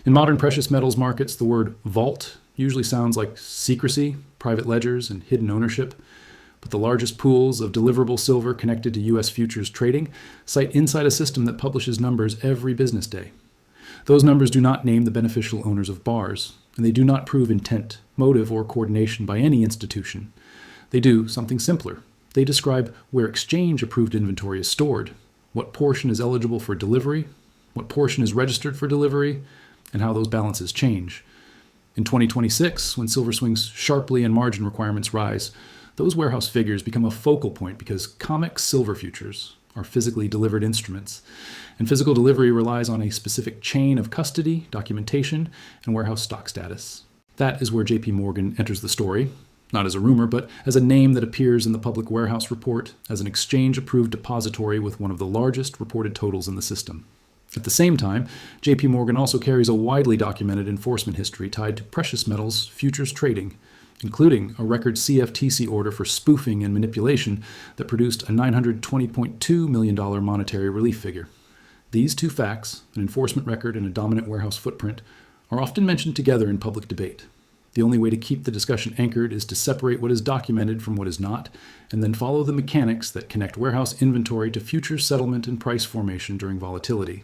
In modern precious metals markets, the word vault usually sounds like secrecy, private ledgers, and hidden ownership. But the largest pools of deliverable silver connected to U.S. futures trading site inside a system that publishes numbers every business day. Those numbers do not name the beneficial owners of bars, and they do not prove intent, motive, or coordination by any institution. They do something simpler. They describe where exchange-approved inventory is stored, what portion is eligible for delivery, what portion is registered for delivery, and how those balances change. In 2026, when silver swings sharply and margin requirements rise, those warehouse figures become a focal point because COMEX silver futures are physically delivered instruments, and physical delivery relies on a specific chain of custody, documentation, and warehouse stock status. That is where JPMorgan enters the story, not as a rumor, but as a name that appears in the public warehouse report as an exchange-approved depository with one of the largest reported totals in the system. At the same time, JPMorgan also carries a widely documented enforcement history tied to precious metals futures trading, including a record CFTC order for spoofing and manipulation that produced a $920.2 million monetary relief figure. These two facts, an enforcement record and a dominant warehouse footprint, are often mentioned together in public debate. The only way to keep the discussion anchored is to separate what is documented from what is not, and then follow the mechanics that connect warehouse inventory to future settlement and price formation during volatility.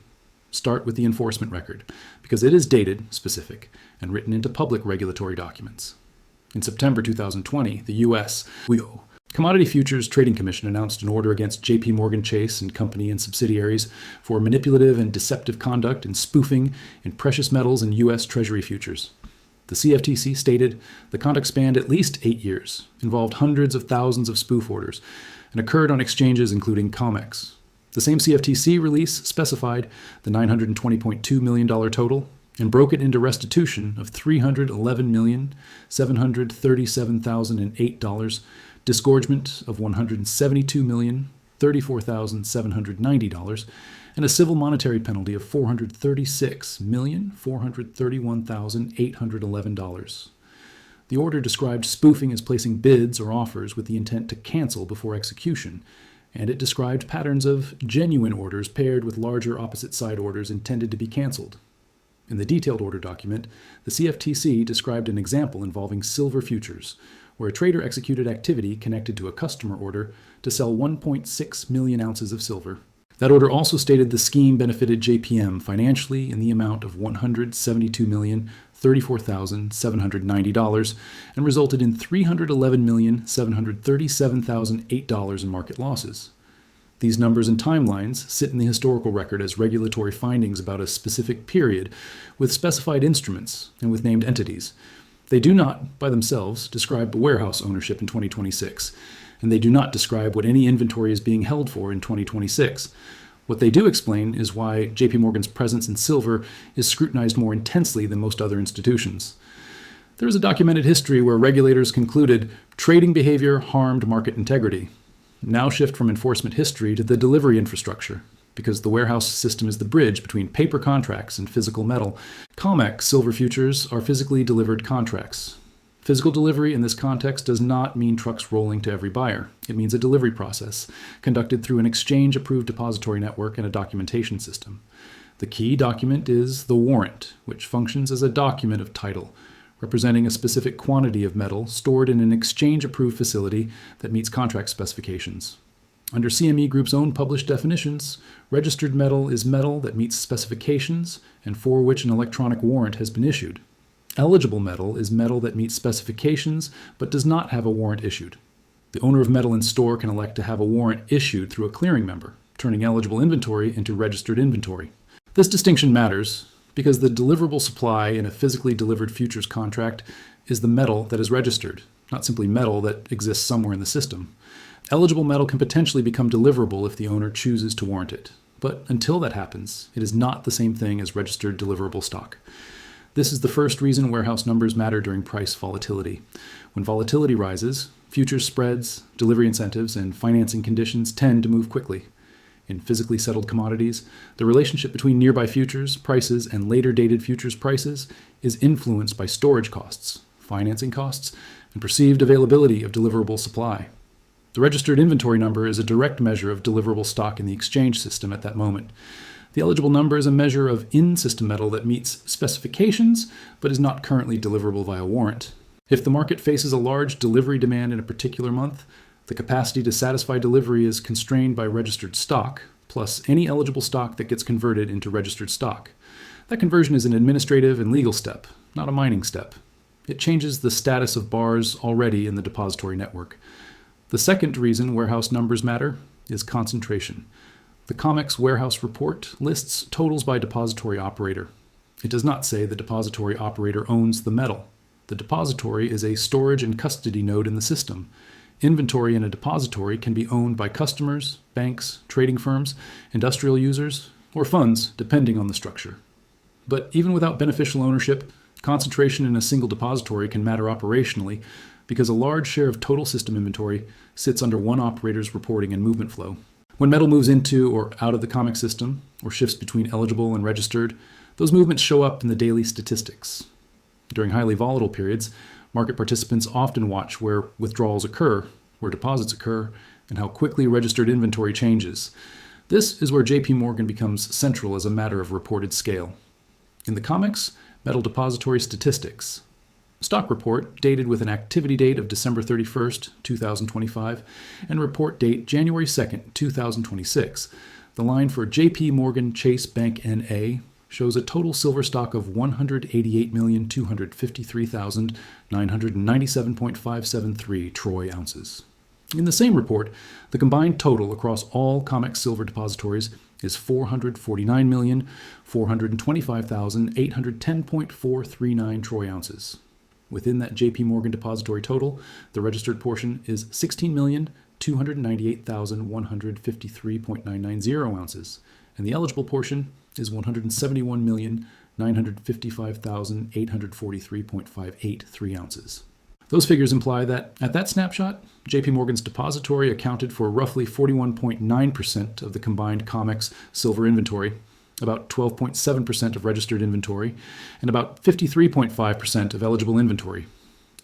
Start with the enforcement record, because it is dated, specific, and written into public regulatory documents. In September 2020, the U.S. Commodity Futures Trading Commission announced an order against JPMorgan Chase and Company and subsidiaries for manipulative and deceptive conduct and spoofing in precious metals and U.S. Treasury futures. The CFTC stated the conduct spanned at least 8 years, involved hundreds of thousands of spoof orders, and occurred on exchanges including COMEX. The same CFTC release specified the $920.2 million total and broke it into restitution of $311,737,008, disgorgement of $172,034,790, and a civil monetary penalty of $436,431,811. The order described spoofing as placing bids or offers with the intent to cancel before execution, and it described patterns of genuine orders paired with larger opposite-side orders intended to be canceled. In the detailed order document, the CFTC described an example involving silver futures, where a trader executed activity connected to a customer order to sell 1.6 million ounces of silver. That order also stated the scheme benefited JPM financially in the amount of $172,034,790 and resulted in $311,737,008 in market losses. These numbers and timelines sit in the historical record as regulatory findings about a specific period with specified instruments and with named entities. They do not, by themselves, describe warehouse ownership in 2026, and they do not describe what any inventory is being held for in 2026. What they do explain is why JPMorgan's presence in silver is scrutinized more intensely than most other institutions. There is a documented history where regulators concluded trading behavior harmed market integrity. Now shift from enforcement history to the delivery infrastructure, because the warehouse system is the bridge between paper contracts and physical metal. COMEX silver futures are physically delivered contracts. Physical delivery in this context does not mean trucks rolling to every buyer. It means a delivery process conducted through an exchange-approved depository network and a documentation system. The key document is the warrant, which functions as a document of title, representing a specific quantity of metal stored in an exchange-approved facility that meets contract specifications. Under CME Group's own published definitions, registered metal is metal that meets specifications and for which an electronic warrant has been issued. Eligible metal is metal that meets specifications but does not have a warrant issued. The owner of metal in store can elect to have a warrant issued through a clearing member, turning eligible inventory into registered inventory. This distinction matters because the deliverable supply in a physically delivered futures contract is the metal that is registered, not simply metal that exists somewhere in the system. Eligible metal can potentially become deliverable if the owner chooses to warrant it, but until that happens, it is not the same thing as registered deliverable stock. This is the first reason warehouse numbers matter during price volatility. When volatility rises, futures spreads, delivery incentives, and financing conditions tend to move quickly. In physically settled commodities, the relationship between nearby futures prices and later dated futures prices is influenced by storage costs, financing costs, and perceived availability of deliverable supply. The registered inventory number is a direct measure of deliverable stock in the exchange system at that moment. The eligible number is a measure of in-system metal that meets specifications but is not currently deliverable via warrant. If the market faces a large delivery demand in a particular month, the capacity to satisfy delivery is constrained by registered stock, plus any eligible stock that gets converted into registered stock. That conversion is an administrative and legal step, not a mining step. It changes the status of bars already in the depository network. The second reason warehouse numbers matter is concentration. The COMEX warehouse report lists totals by depository operator. It does not say the depository operator owns the metal. The depository is a storage and custody node in the system. Inventory in a depository can be owned by customers, banks, trading firms, industrial users, or funds, depending on the structure. But even without beneficial ownership, concentration in a single depository can matter operationally because a large share of total system inventory sits under one operator's reporting and movement flow. When metal moves into or out of the COMEX system, or shifts between eligible and registered, those movements show up in the daily statistics. During highly volatile periods, market participants often watch where withdrawals occur, where deposits occur, and how quickly registered inventory changes. This is where JPMorgan becomes central as a matter of reported scale. In the COMEX, metal depository statistics. Stock report dated with an activity date of December 31st, 2025, and report date January 2nd, 2026. The line for JPMorgan Chase Bank NA shows a total silver stock of 188,253,997.573 troy ounces. In the same report, the combined total across all COMEX silver depositories is 449,425,810.439 troy ounces. Within that JPMorgan depository total, the registered portion is 16,298,153.990 ounces, and the eligible portion is 171,955,843.583 ounces. Those figures imply that at that snapshot, JPMorgan's depository accounted for roughly 41.9% of the combined COMEX silver inventory, about 12.7% of registered inventory, and about 53.5% of eligible inventory.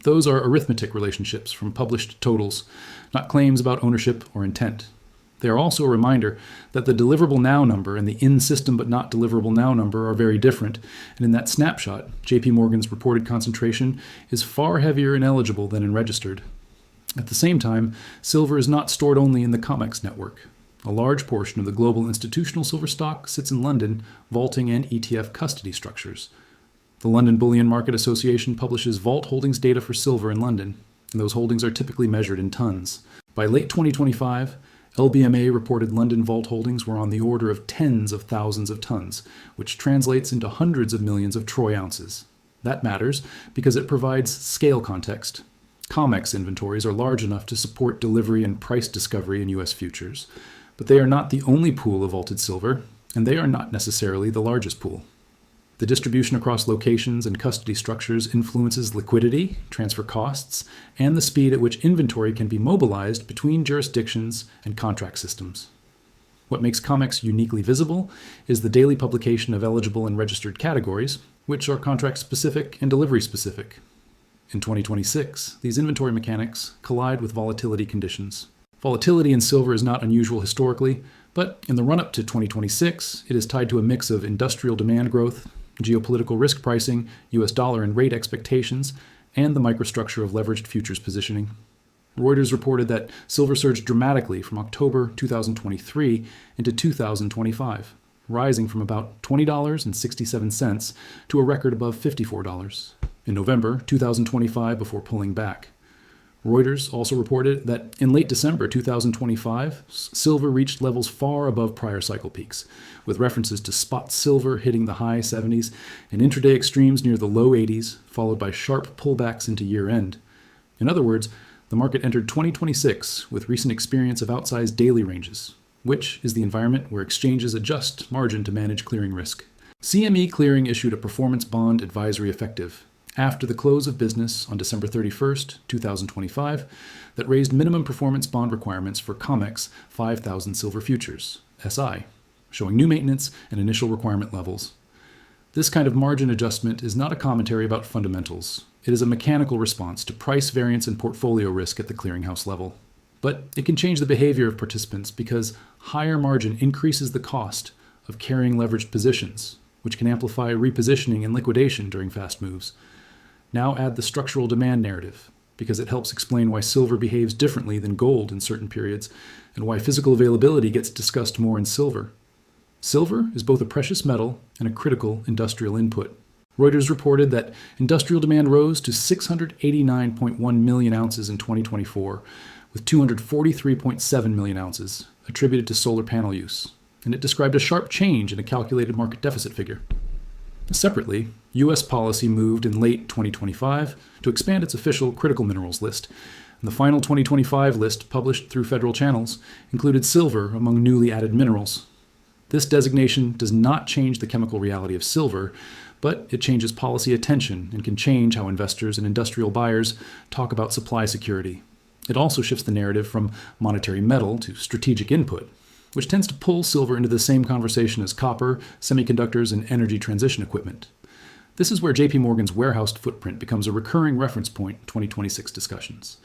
Those are arithmetic relationships from published totals, not claims about ownership or intent. They are also a reminder that the deliverable now number and the in-system but not deliverable now number are very different, and in that snapshot, JPMorgan's reported concentration is far heavier in eligible than in registered. At the same time, silver is not stored only in the COMEX network. A large portion of the global institutional silver stock sits in London, vaulting and ETF custody structures. The London Bullion Market Association publishes vault holdings data for silver in London, and those holdings are typically measured in tons. By late 2025, LBMA reported London vault holdings were on the order of tens of thousands of tons, which translates into hundreds of millions of troy ounces. That matters because it provides scale context. COMEX inventories are large enough to support delivery and price discovery in U.S. futures, but they are not the only pool of vaulted silver, and they are not necessarily the largest pool. The distribution across locations and custody structures influences liquidity, transfer costs, and the speed at which inventory can be mobilized between jurisdictions and contract systems. What makes COMEX uniquely visible is the daily publication of eligible and registered categories, which are contract-specific and delivery-specific. In 2026, these inventory mechanics collide with volatility conditions. Volatility in silver is not unusual historically, but in the run-up to 2026, it is tied to a mix of industrial demand growth, geopolitical risk pricing, US dollar and rate expectations, and the microstructure of leveraged futures positioning. Reuters reported that silver surged dramatically from October 2023 into 2025, rising from about $20.67 to a record above $54 in November 2025 before pulling back. Reuters also reported that in late December 2025, silver reached levels far above prior cycle peaks, with references to spot silver hitting the high 70s and intraday extremes near the low 80s, followed by sharp pullbacks into year-end. In other words, the market entered 2026 with recent experience of outsized daily ranges, which is the environment where exchanges adjust margin to manage clearing risk. CME Clearing issued a performance bond advisory effective after the close of business on December 31st, 2025, that raised minimum performance bond requirements for COMEX 5,000 silver futures, SI, showing new maintenance and initial requirement levels. This kind of margin adjustment is not a commentary about fundamentals. It is a mechanical response to price variance and portfolio risk at the clearinghouse level. But it can change the behavior of participants because higher margin increases the cost of carrying leveraged positions, which can amplify repositioning and liquidation during fast moves. Now add the structural demand narrative, because it helps explain why silver behaves differently than gold in certain periods, and why physical availability gets discussed more in silver. Silver is both a precious metal and a critical industrial input. Reuters reported that industrial demand rose to 689.1 million ounces in 2024, with 243.7 million ounces attributed to solar panel use, and it described a sharp change in a calculated market deficit figure. Separately, U.S. policy moved in late 2025 to expand its official critical minerals list, and the final 2025 list published through federal channels included silver among newly added minerals. This designation does not change the chemical reality of silver, but it changes policy attention and can change how investors and industrial buyers talk about supply security. It also shifts the narrative from monetary metal to strategic input, which tends to pull silver into the same conversation as copper, semiconductors, and energy transition equipment. This is where JPMorgan's warehoused footprint becomes a recurring reference point in 2026 discussions,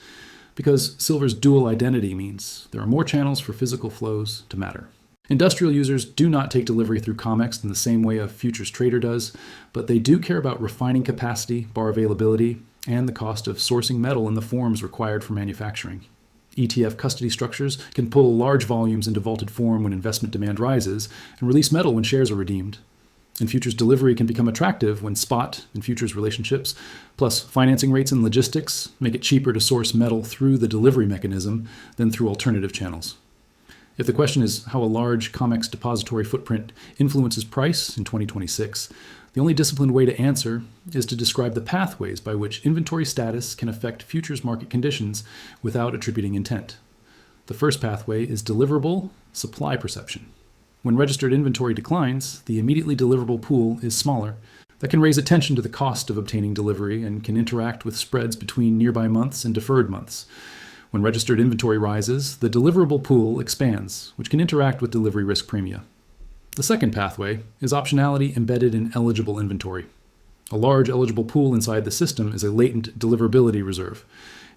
because silver's dual identity means there are more channels for physical flows to matter. Industrial users do not take delivery through COMEX in the same way a futures trader does, but they do care about refining capacity, bar availability, and the cost of sourcing metal in the forms required for manufacturing. ETF custody structures can pull large volumes into vaulted form when investment demand rises and release metal when shares are redeemed. And futures delivery can become attractive when spot and futures relationships, plus financing rates and logistics, make it cheaper to source metal through the delivery mechanism than through alternative channels. If the question is how a large COMEX depository footprint influences price in 2026, the only disciplined way to answer is to describe the pathways by which inventory status can affect futures market conditions without attributing intent. The first pathway is deliverable supply perception. When registered inventory declines, the immediately deliverable pool is smaller. That can raise attention to the cost of obtaining delivery and can interact with spreads between nearby months and deferred months. When registered inventory rises, the deliverable pool expands, which can interact with delivery risk premia. The second pathway is optionality embedded in eligible inventory. A large eligible pool inside the system is a latent deliverability reserve.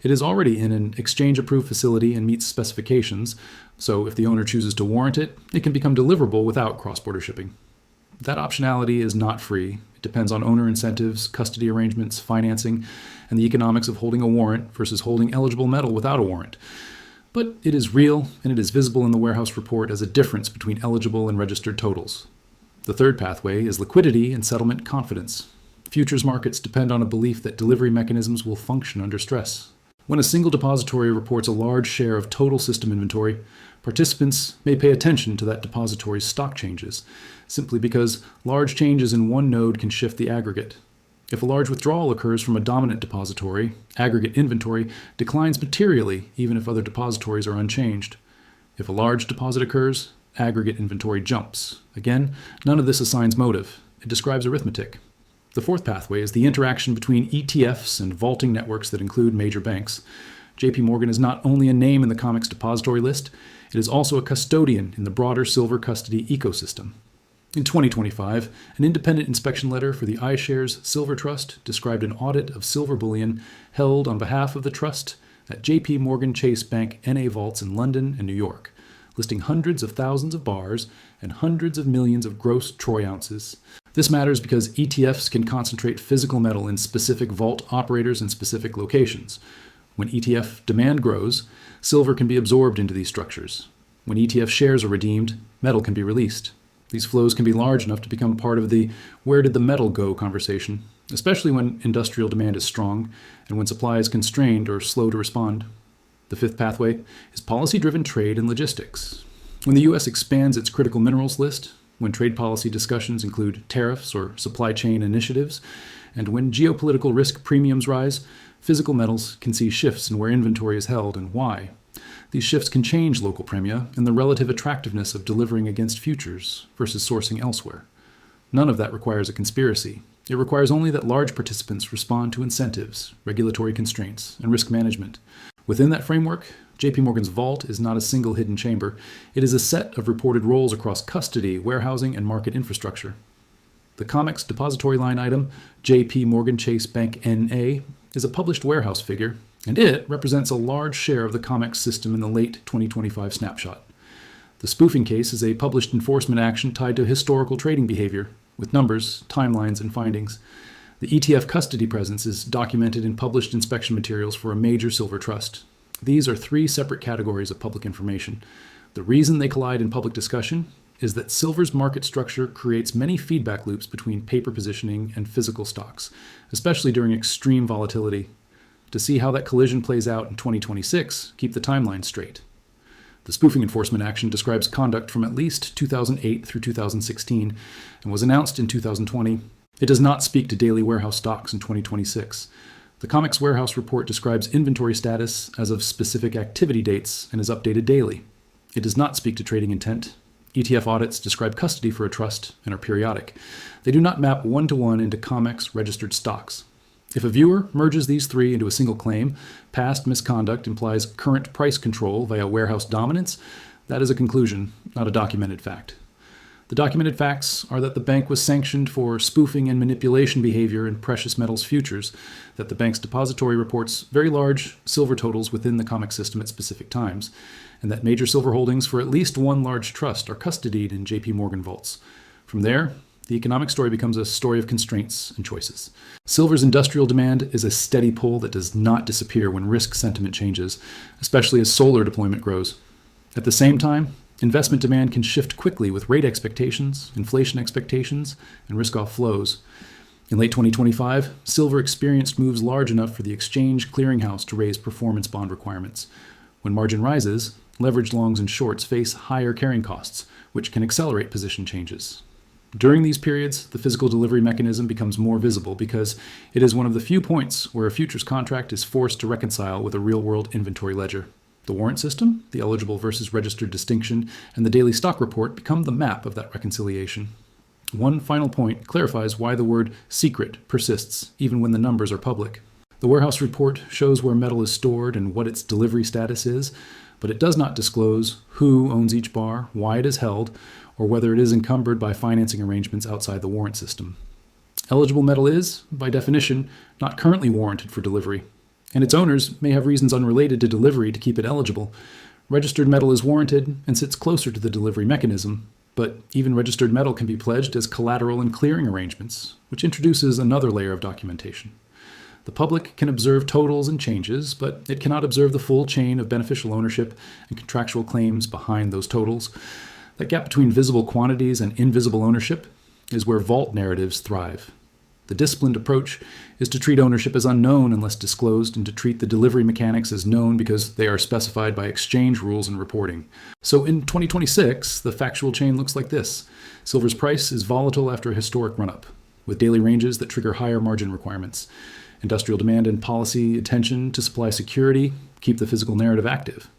It is already in an exchange-approved facility and meets specifications, so if the owner chooses to warrant it, it can become deliverable without cross-border shipping. That optionality is not free. It depends on owner incentives, custody arrangements, financing, and the economics of holding a warrant versus holding eligible metal without a warrant. But it is real, and it is visible in the warehouse report as a difference between eligible and registered totals. The third pathway is liquidity and settlement confidence. Futures markets depend on a belief that delivery mechanisms will function under stress. When a single depository reports a large share of total system inventory, participants may pay attention to that depository's stock changes, simply because large changes in one node can shift the aggregate. If a large withdrawal occurs from a dominant depository, aggregate inventory declines materially even if other depositories are unchanged. If a large deposit occurs, aggregate inventory jumps. Again, none of this assigns motive. It describes arithmetic. The fourth pathway is the interaction between ETFs and vaulting networks that include major banks. JPMorgan is not only a name in the COMEX depository list, it is also a custodian in the broader silver custody ecosystem. In 2025, an independent inspection letter for the iShares Silver Trust described an audit of silver bullion held on behalf of the trust at JPMorgan Chase Bank NA vaults in London and New York, listing hundreds of thousands of bars and hundreds of millions of gross troy ounces. This matters because ETFs can concentrate physical metal in specific vault operators in specific locations. When ETF demand grows, silver can be absorbed into these structures. When ETF shares are redeemed, metal can be released. These flows can be large enough to become part of the "where did the metal go" conversation, especially when industrial demand is strong and when supply is constrained or slow to respond. The fifth pathway is policy-driven trade and logistics. When the U.S. expands its critical minerals list, when trade policy discussions include tariffs or supply chain initiatives, and when geopolitical risk premiums rise, physical metals can see shifts in where inventory is held and why. These shifts can change local premia and the relative attractiveness of delivering against futures versus sourcing elsewhere. None of that requires a conspiracy. It requires only that large participants respond to incentives, regulatory constraints, and risk management. Within that framework, JPMorgan's vault is not a single hidden chamber. It is a set of reported roles across custody, warehousing, and market infrastructure. The COMEX depository line item, JPMorgan Chase Bank NA, is a published warehouse figure, and it represents a large share of the COMEX system in the late 2025 snapshot. The The spoofing case is a published enforcement action tied to historical trading behavior, with numbers, timelines, and findings. The ETF custody presence is documented in published inspection materials for a major silver trust. These are three separate categories of public information. The reason they collide in public discussion is that silver's market structure creates many feedback loops between paper positioning and physical stocks, especially during extreme volatility. To see how that collision plays out in 2026, keep the timeline straight. The spoofing enforcement action describes conduct from at least 2008 through 2016 and was announced in 2020. It does not speak to daily warehouse stocks in 2026. The COMEX warehouse report describes inventory status as of specific activity dates and is updated daily. It does not speak to trading intent. ETF audits describe custody for a trust and are periodic. They do not map one-to-one into COMEX registered stocks. If a viewer merges these three into a single claim, past misconduct implies current price control via warehouse dominance, that is a conclusion, not a documented fact. The documented facts are that the bank was sanctioned for spoofing and manipulation behavior in precious metals futures, that the bank's depository reports very large silver totals within the COMEX system at specific times, and that major silver holdings for at least one large trust are custodied in JPMorgan vaults. From there, the economic story becomes a story of constraints and choices. Silver's industrial demand is a steady pull that does not disappear when risk sentiment changes, especially as solar deployment grows. At the same time, investment demand can shift quickly with rate expectations, inflation expectations, and risk-off flows. In late 2025, silver experienced moves large enough for the exchange clearinghouse to raise performance bond requirements. When margin rises, leveraged longs and shorts face higher carrying costs, which can accelerate position changes. During these periods, the physical delivery mechanism becomes more visible because it is one of the few points where a futures contract is forced to reconcile with a real-world inventory ledger. The warrant system, the eligible versus registered distinction, and the daily stock report become the map of that reconciliation. One final point clarifies why the word secret persists, even when the numbers are public. The warehouse report shows where metal is stored and what its delivery status is, but it does not disclose who owns each bar, why it is held, or whether it is encumbered by financing arrangements outside the warrant system. Eligible metal is, by definition, not currently warranted for delivery, and its owners may have reasons unrelated to delivery to keep it eligible. Registered metal is warranted and sits closer to the delivery mechanism, but even registered metal can be pledged as collateral in clearing arrangements, which introduces another layer of documentation. The public can observe totals and changes, but it cannot observe the full chain of beneficial ownership and contractual claims behind those totals. That gap between visible quantities and invisible ownership is where vault narratives thrive. The disciplined approach is to treat ownership as unknown unless disclosed and to treat the delivery mechanics as known because they are specified by exchange rules and reporting. So in 2026, the factual chain looks like this. Silver's price is volatile after a historic run-up, with daily ranges that trigger higher margin requirements. Industrial demand and policy attention to supply security keep the physical narrative active.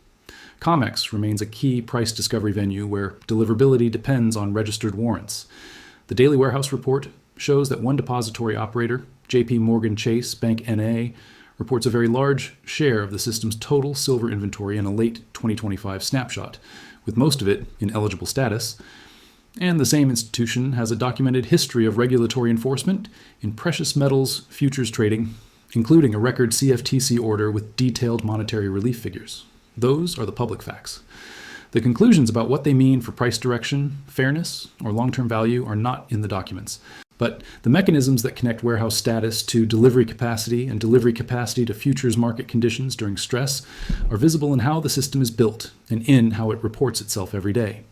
COMEX remains a key price discovery venue where deliverability depends on registered warrants. The daily warehouse report shows that one depository operator, JPMorgan Chase Bank N.A., reports a very large share of the system's total silver inventory in a late 2025 snapshot, with most of it in eligible status. And the same institution has a documented history of regulatory enforcement in precious metals futures trading, including a record CFTC order with detailed monetary relief figures. Those are the public facts. The conclusions about what they mean for price direction, fairness, or long-term value are not in the documents. But the mechanisms that connect warehouse status to delivery capacity and delivery capacity to futures market conditions during stress are visible in how the system is built and in how it reports itself every day.